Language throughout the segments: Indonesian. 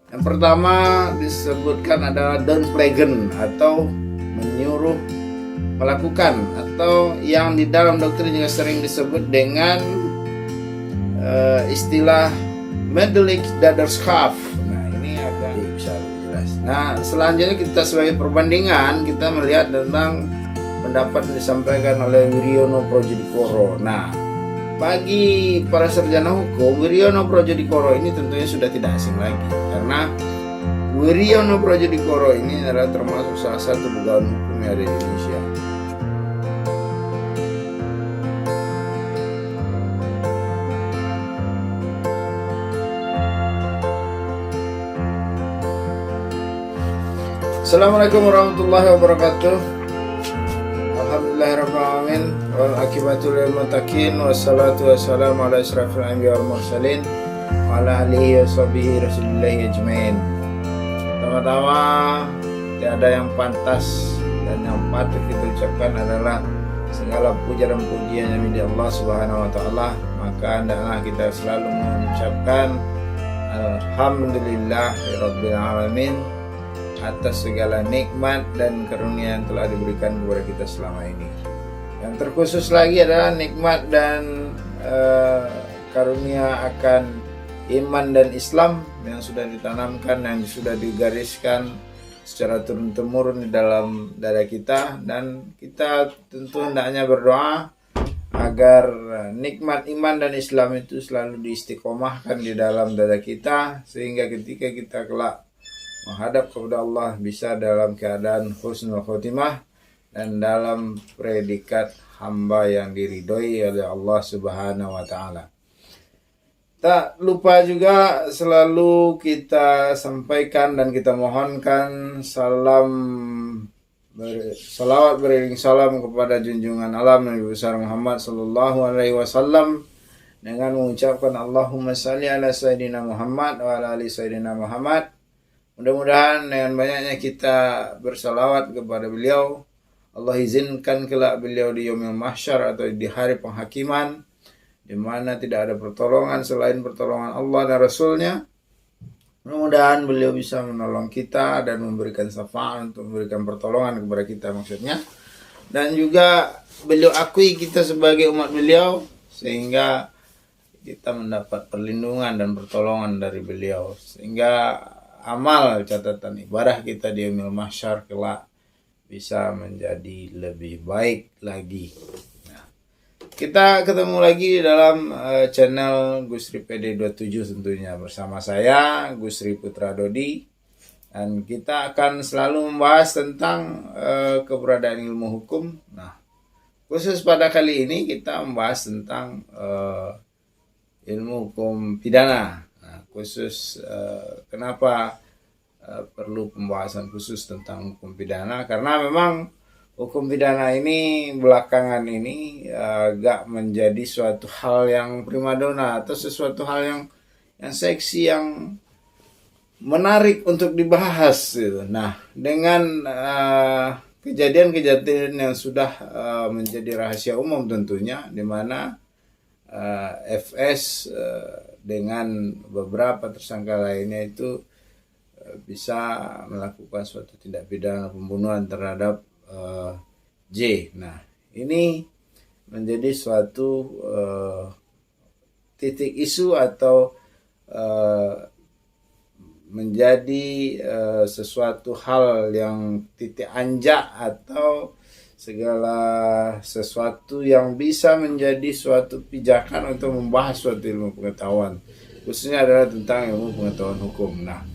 Yang pertama disebutkan adalah downplagen atau menyuruh melakukan, atau yang di dalam doktrin juga sering disebut dengan istilah Medelik Daderschap. Nah, ini agak bisa lebih jelas. Nah, selanjutnya kita sebagai perbandingan kita melihat tentang pendapat yang disampaikan oleh Wiryono Projodikoro. Nah, bagi para sarjana hukum, Wiryono Projodikoro ini tentunya sudah tidak asing lagi, karena Wiryono Projodikoro ini adalah termasuk salah satu pegawai hukum yang ada di Indonesia. Assalamualaikum warahmatullahi wabarakatuh. Alhamdulillahirrahmanirrahim. Wal akibatul lil muttaqin. Wassalatu wassalamu ala asyrafil anbiya wal mursalin wa ala alihi washabihi rasulillahi ajmain. Pertama-tama, tiada yang pantas dan yang patut kita ucapkan adalah segala puja dan pujian yang milik Allah Subhanahu wa taala. Maka hendaklah kita selalu mengucapkan alhamdulillahirabbil alamin atas segala nikmat dan karunia yang telah diberikan kepada kita selama ini. Yang terkhusus lagi adalah nikmat dan karunia akan iman dan Islam yang sudah ditanamkan, yang sudah digariskan secara turun-temurun di dalam dada kita, dan kita tentu hendaknya berdoa agar nikmat iman dan Islam itu selalu diistiqomahkan di dalam dada kita, sehingga ketika kita kelak menghadap kepada Allah bisa dalam keadaan husnul khotimah dan dalam predikat hamba yang diridhoi oleh Allah Subhanahu wa taala. Tak lupa juga selalu kita sampaikan dan kita mohonkan salawat beriring salam kepada junjungan alam Nabi besar Muhammad sallallahu alaihi wasallam dengan mengucapkan Allahumma shalli ala sayyidina Muhammad wa ala ali sayyidina Muhammad. Mudah-mudahan dengan banyaknya kita bersalawat kepada beliau, Allah izinkan kelak beliau di yaumil mahsyar atau di hari penghakiman, di mana tidak ada pertolongan selain pertolongan Allah dan Rasulnya. Mudah-mudahan beliau bisa menolong kita dan memberikan syafaat untuk memberikan pertolongan kepada kita maksudnya. Dan juga beliau akui kita sebagai umat beliau, sehingga kita mendapat perlindungan dan pertolongan dari beliau. Sehingga amal catatan ibadah kita di yaumil mahsyar kelak bisa menjadi lebih baik lagi. Nah, kita ketemu lagi di dalam channel Gusri PD27 tentunya, bersama saya Gusri Putra Dodi, dan kita akan selalu membahas tentang keberadaan ilmu hukum. Nah, khusus pada kali ini kita membahas tentang ilmu hukum pidana. Khusus kenapa perlu pembahasan khusus tentang hukum pidana, karena memang hukum pidana ini belakangan ini agak menjadi suatu hal yang primadona atau sesuatu hal yang seksi, yang menarik untuk dibahas gitu. Nah, dengan kejadian-kejadian yang sudah menjadi rahasia umum tentunya, di mana FS dengan beberapa tersangka lainnya itu bisa melakukan suatu tindak pidana pembunuhan terhadap J. Nah, ini menjadi suatu titik isu atau menjadi sesuatu hal yang titik anjak atau segala sesuatu yang bisa menjadi suatu pijakan untuk membahas suatu ilmu pengetahuan, khususnya adalah tentang ilmu pengetahuan hukum. Nah,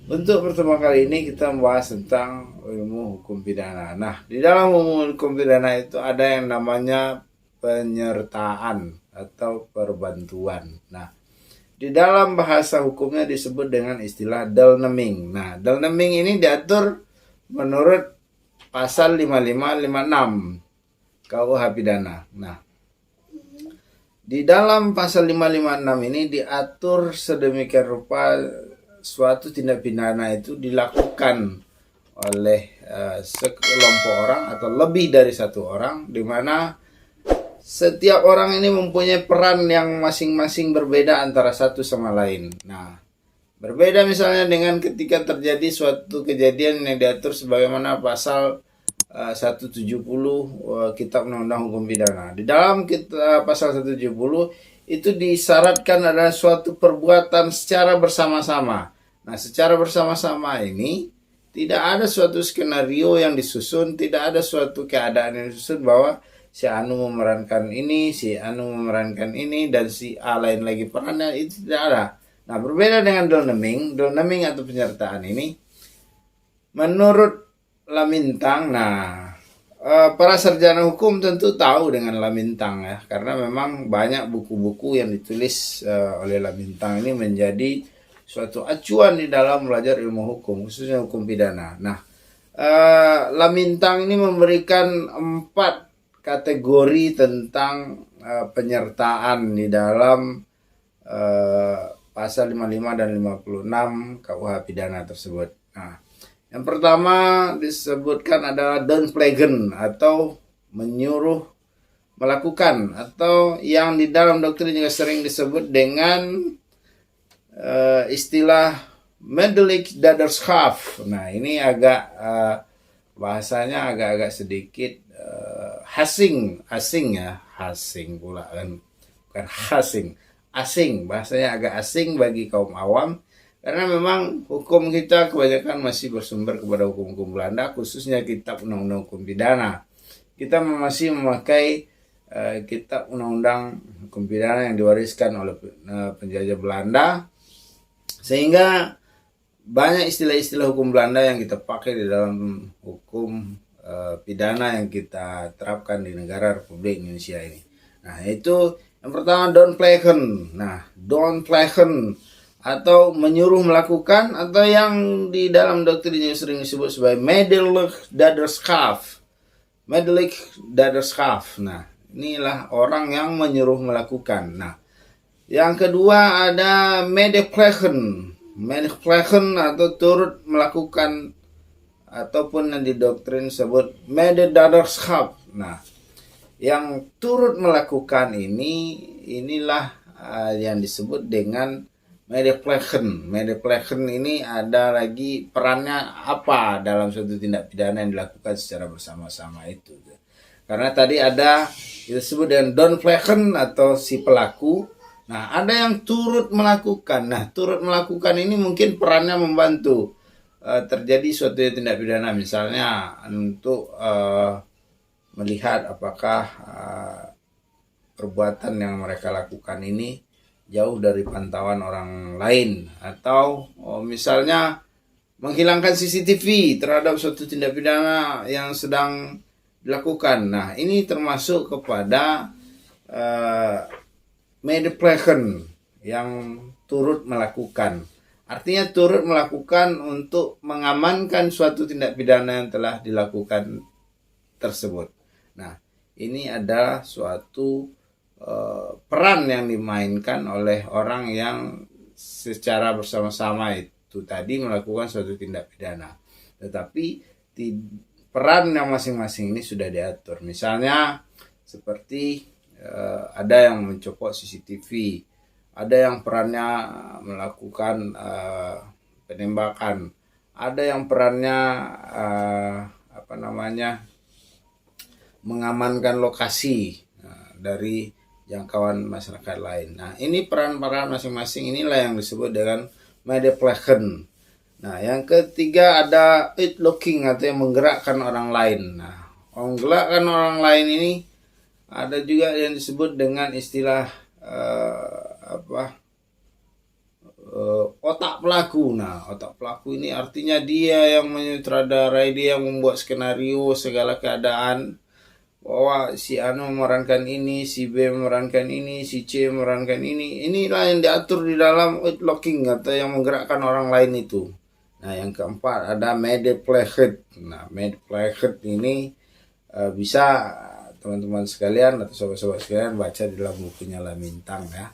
untuk pertemuan kali ini kita membahas tentang ilmu hukum pidana. Nah, di dalam ilmu hukum pidana itu ada yang namanya penyertaan atau perbantuan. Nah, di dalam bahasa hukumnya disebut dengan istilah dalneming. Nah, dalneming ini diatur menurut pasal 5556 KUH pidana. Nah, di dalam pasal 556 ini diatur sedemikian rupa suatu tindak pidana itu dilakukan oleh sekelompok orang atau lebih dari satu orang, di mana setiap orang ini mempunyai peran yang masing-masing berbeda antara satu sama lain. Nah, Berbeda misalnya dengan ketika terjadi suatu kejadian yang diatur sebagaimana pasal 170 Kitab Undang-Undang Hukum Pidana. Di dalam pasal 170 itu disyaratkan adalah suatu perbuatan secara bersama-sama. Nah, secara bersama-sama ini tidak ada suatu skenario yang disusun, tidak ada suatu keadaan yang disusun bahwa si Anu memerankan ini, si Anu memerankan ini, dan si A lain lagi perannya, itu tidak ada. Nah, berbeda dengan Dolneming atau penyertaan ini, menurut Lamintang, nah para sarjana hukum tentu tahu dengan Lamintang ya, karena memang banyak buku-buku yang ditulis oleh Lamintang ini menjadi suatu acuan di dalam belajar ilmu hukum, khususnya hukum pidana. Nah, Lamintang ini memberikan 4 kategori tentang penyertaan di dalam pasal 55 dan 56 KUH pidana tersebut. Nah, yang pertama disebutkan adalah downplagen atau menyuruh melakukan, atau yang di dalam doktrin juga sering disebut dengan istilah medelijk daderschap. Nah, ini agak bahasanya agak-agak sedikit asing ya, asing pula kan, bukan asing, bahasanya agak asing bagi kaum awam. Karena memang hukum kita kebanyakan masih bersumber kepada hukum-hukum Belanda, khususnya Kitab Undang-Undang Hukum Pidana. Kita masih memakai Kitab Undang-Undang Hukum Pidana yang diwariskan oleh penjajah Belanda, sehingga banyak istilah-istilah hukum Belanda yang kita pakai di dalam hukum pidana yang kita terapkan di negara Republik Indonesia ini. Nah, itu yang pertama downplagen. Nah, downplagen atau menyuruh melakukan, atau yang di dalam doktrinnya sering disebut sebagai medelijk daderschap. Nah, inilah orang yang menyuruh melakukan. Nah, yang kedua ada medeplegen atau turut melakukan, ataupun yang di doktrin disebut mededaderschap. Nah, yang turut melakukan inilah yang disebut dengan Medeplegen ini ada lagi perannya apa dalam suatu tindak pidana yang dilakukan secara bersama-sama itu. Karena tadi ada disebut dengan downplagen atau si pelaku. Nah, ada yang turut melakukan. Nah, turut melakukan ini mungkin perannya membantu terjadi suatu tindak pidana, misalnya untuk melihat apakah perbuatan yang mereka lakukan ini jauh dari pantauan orang lain, atau misalnya menghilangkan CCTV terhadap suatu tindak pidana yang sedang dilakukan. Nah, ini termasuk kepada medeplegen yang turut melakukan. Artinya turut melakukan untuk mengamankan suatu tindak pidana yang telah dilakukan tersebut. Nah, ini adalah suatu peran yang dimainkan oleh orang yang secara bersama-sama itu tadi melakukan suatu tindak pidana. Tetapi peran yang masing-masing ini sudah diatur. Misalnya seperti ada yang mencopot CCTV, ada yang perannya melakukan penembakan, ada yang perannya mengamankan lokasi dari jangkauan masyarakat lain. Nah, ini peran-peran masing-masing inilah yang disebut dengan medeplegen. Nah, yang ketiga ada uitlooking atau yang menggerakkan orang lain. Nah, menggerakkan orang lain ini ada juga yang disebut dengan istilah otak pelaku. Nah, otak pelaku ini artinya dia yang menyutradarai, dia yang membuat skenario segala keadaan, bahwa si A memerankan ini, si B memerankan ini, si C memerankan ini. Inilah yang diatur di dalam uitlooking atau yang menggerakkan orang lain itu. Nah, yang keempat ada medeplegen. Nah, medeplegen ini bisa teman-teman sekalian atau sobat-sobat sekalian baca di dalam bukunya Lamintang ya.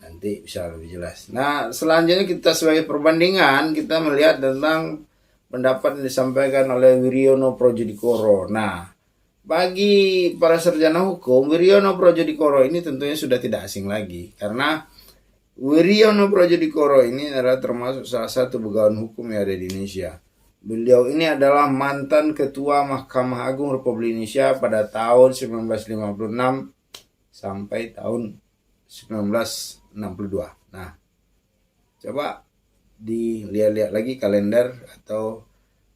Nanti bisa lebih jelas. Nah, selanjutnya kita sebagai perbandingan kita melihat tentang pendapat yang disampaikan oleh Wiryono Projodikoro. Nah, bagi para sarjana hukum, Wiryono Projodikoro ini tentunya sudah tidak asing lagi, karena Wiryono Projodikoro ini adalah termasuk salah satu pegawai hukum yang ada di Indonesia. Beliau ini adalah mantan Ketua Mahkamah Agung Republik Indonesia pada tahun 1956 sampai tahun 1962. Nah, coba dilihat-lihat lagi kalender atau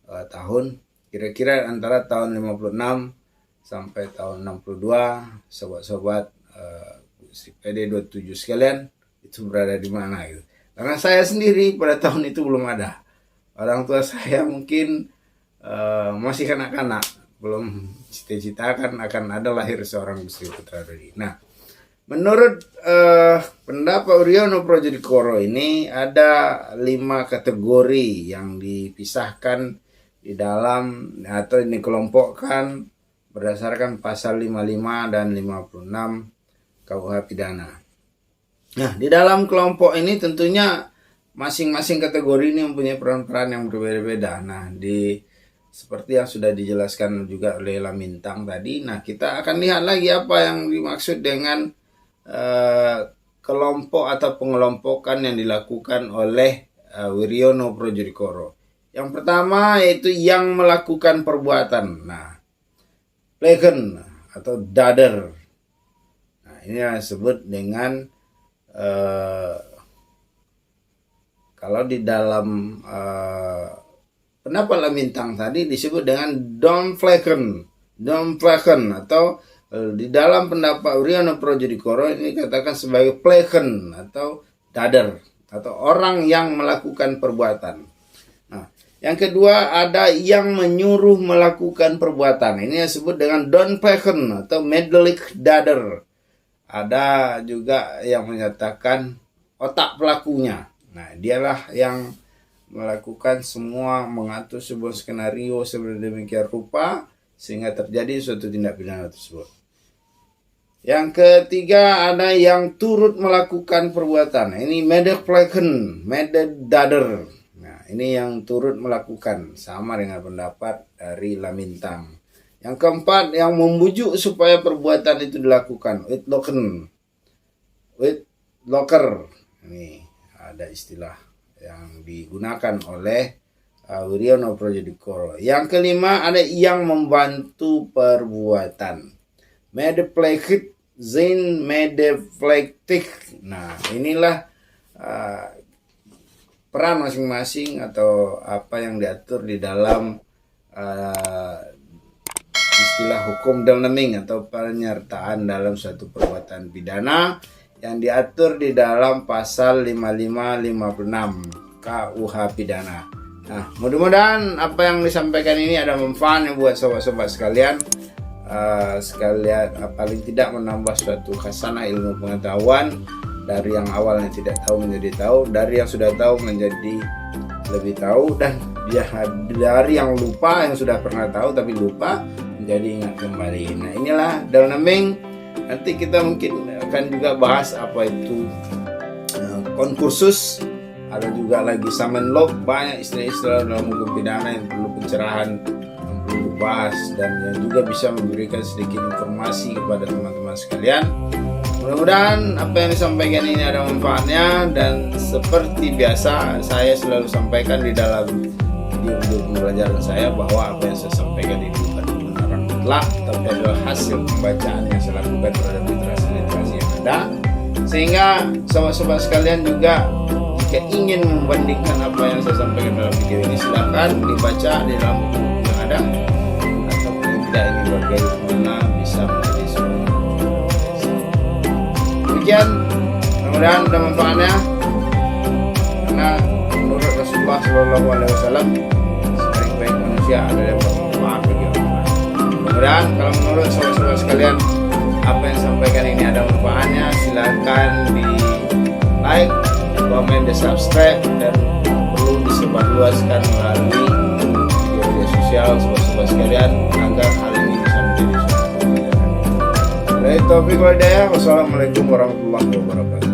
tahun, kira-kira antara tahun 56 sampai tahun 62, sobat-sobat PD 27 sekalian, itu berada di mana gitu. Karena saya sendiri pada tahun itu belum ada. Orang tua saya mungkin masih kanak-kanak, belum cita-citakan akan ada lahir seorang Gusti Putra Dodi. Nah, menurut pendapat Wiryono Projodikoro ini ada 5 kategori yang dipisahkan di dalam atau dikelompokkan berdasarkan pasal 55 dan 56 KUH Pidana. Nah, di dalam kelompok ini tentunya masing-masing kategori ini mempunyai peran-peran yang berbeda-beda. Nah, seperti yang sudah dijelaskan juga oleh Lamintang tadi, nah kita akan lihat lagi apa yang dimaksud dengan kelompok atau pengelompokan yang dilakukan oleh Wiryono Projodikoro. Yang pertama yaitu yang melakukan perbuatan. Nah, plegen atau dader. Nah, ini yang disebut dengan kalau di dalam pendapat Lamintang tadi disebut dengan domplegen atau di dalam pendapat Wiryono Projodikoro ini dikatakan sebagai plegen atau dader atau orang yang melakukan perbuatan. Nah, yang kedua ada yang menyuruh melakukan perbuatan. Ini disebut dengan domplegen atau medelik dader. Ada juga yang menyatakan otak pelakunya. Nah, dialah yang melakukan semua, mengatur sebuah skenario sedemikian rupa sehingga terjadi suatu tindak pidana tersebut. Yang ketiga ada yang turut melakukan perbuatan. Ini medeplegen, dader. Nah, ini yang turut melakukan, sama dengan pendapat dari Lamintang. Yang keempat yang membujuk supaya perbuatan itu dilakukan, locker. Ini ada istilah yang digunakan oleh Wiryono Projodikoro. Yang kelima ada yang membantu perbuatan, medeplegit, medeplegtik. Nah, inilah peran masing-masing atau apa yang diatur di dalam istilah hukum dalneming atau penyertaan dalam suatu perbuatan pidana yang diatur di dalam pasal 55-56 KUH Pidana. Nah, mudah-mudahan apa yang disampaikan ini ada manfaatnya buat sobat-sobat sekalian. Paling tidak menambah suatu khasanah ilmu pengetahuan dari yang awalnya tidak tahu menjadi tahu, dari yang sudah tahu menjadi lebih tahu, dan dari yang lupa, yang sudah pernah tahu tapi lupa menjadi ingat kembali. Nah, inilah dalneming. Nanti kita mungkin akan juga bahas apa itu konkursus, ada juga lagi summon law, banyak istilah-istilah dalam hukum pidana yang perlu pencerahan, yang perlu dibahas, dan yang juga bisa memberikan sedikit informasi kepada teman-teman sekalian. Mudah-mudahan apa yang disampaikan ini ada manfaatnya, dan seperti biasa saya selalu sampaikan di dalam video pembelajaran saya bahwa apa yang saya sampaikan ini bukan kebenaran mutlak, tapi adalah hasil pembacaan yang saya lakukan terhadap literasi yang ada, sehingga sobat-sobat sekalian juga jika ingin membandingkan apa yang saya sampaikan dalam video ini, silakan dibaca di dalam buku yang ada, atau yang tidak ingin bagaimana bisa menjadi seorang. Demikian, mudah-mudahan ada manfaatnya, karena menurut Rasulullah SAW sebaik-baik manusia ada yang bermanfaat bagi orang lain. Mudah-mudahan kalau menurut sobat-sobat sekalian apa yang disampaikan ini ada manfaatnya, silakan di like, komen, dan subscribe, dan perlu disebarluaskan melalui media sosial sobat-sobat sekalian agar hal ini bisa menjadi suatu pembelajaran. Wassalamualaikum warahmatullahi wabarakatuh.